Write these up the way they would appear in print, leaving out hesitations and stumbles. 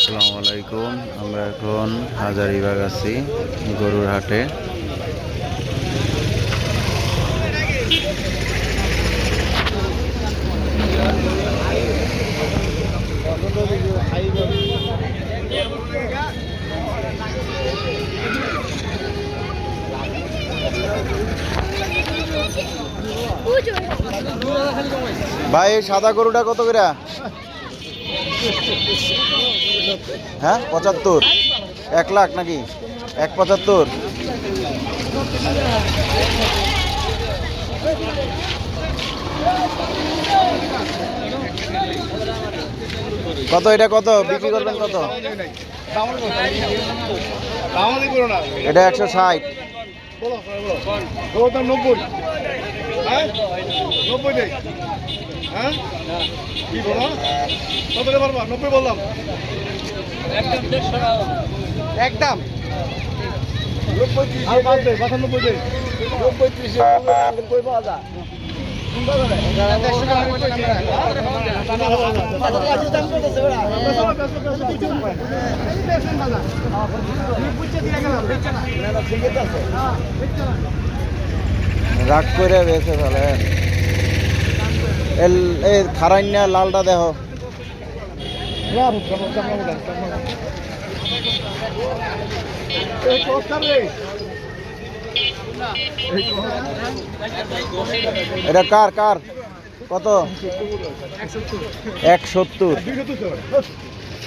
আসসালামু আলাইকুম। আমরা এখন হাজারীবাগ আছি গরুর হাটে। ভাই সাদা গরুটা কত করে? হ্যাঁ 75। 1 লাখ নাকি? 1.75। কত এটা, কত বিক্রি করবেন কত? এটা 160। কি বলো? কত পারবা? 90 বললাম। একদম 95 কই পাওয়া যায়? রাগ করে বেছে ফেলে। এই খারাইনা লালটা দেখো। এটা কার কার কত? 170।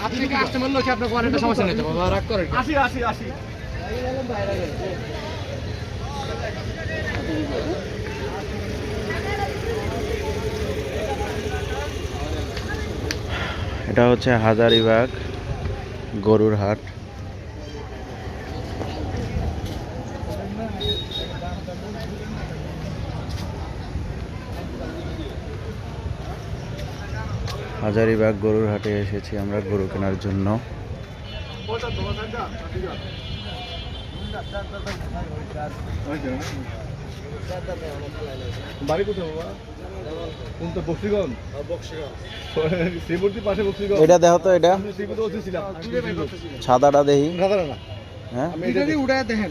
আপনি কি আসতে বললো কি আপনার কোয়ালিটি সমস্যা নেই তো বাবা, রাগ করেন 80 এটা হচ্ছে হাজারীবাগ গরুর হাট। হাজারীবাগ গরুর হাটে এসেছি আমরা গরু কেনার জন্য। বাড়ি কোথায় বাবা? কোন তো বক্সিগঞ্জ? শ্রীমূর্তির পাশে বক্সিগঞ্জ। এটা দেখো তো, এটা শ্রীমূর্তি বলছিলাম সাদাটা দেখি। সাধারণ না। হ্যাঁ আমি এটা দিয়ে উড়ায় দেখেন।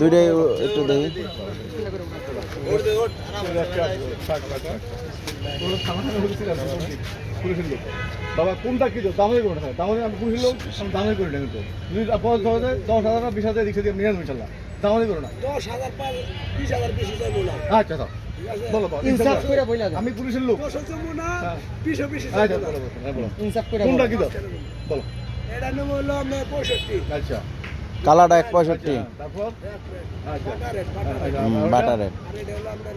দুইটাই একটু দেখি। বাবা কোনটা কি দামে করে না? দামে আমি পুষি লোক দামে করে না, কিন্তু যদি 10,000 20,000 20,000 রিক্সা দিয়ে নিয়ে আসবো ইনশাল্লাহ। দামে করো না। 10,000 20,000 বেশি যাবো না। আচ্ছা দাও বলো আমি পুলিশের লোক। কোনটা কি দাও বলো। এটা নেব হলো আপনার 65। আচ্ছা কালাটা 1.65। তারপর আচ্ছা বাটার রেট আর এটা হলো আপনার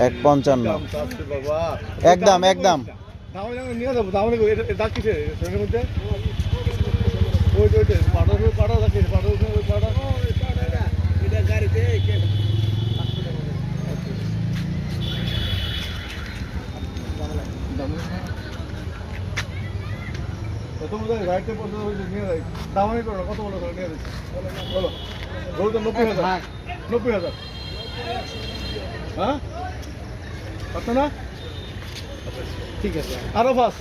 1.55। বাবা একদম একদম। দামে নিয়ে যাবো। দামে দাগ কিসে ট্রেনের মধ্যে? ওই পাটা দেখি পাটা এটা গাড়িতে রাইটে নিয়ে যাই। দামানি করো না, কত বলো নিয়ে যাচ্ছি বলো। গরু তো 90,000। 90,000 হ্যাঁ কত না? ঠিক আছে আরো ফার্স্ট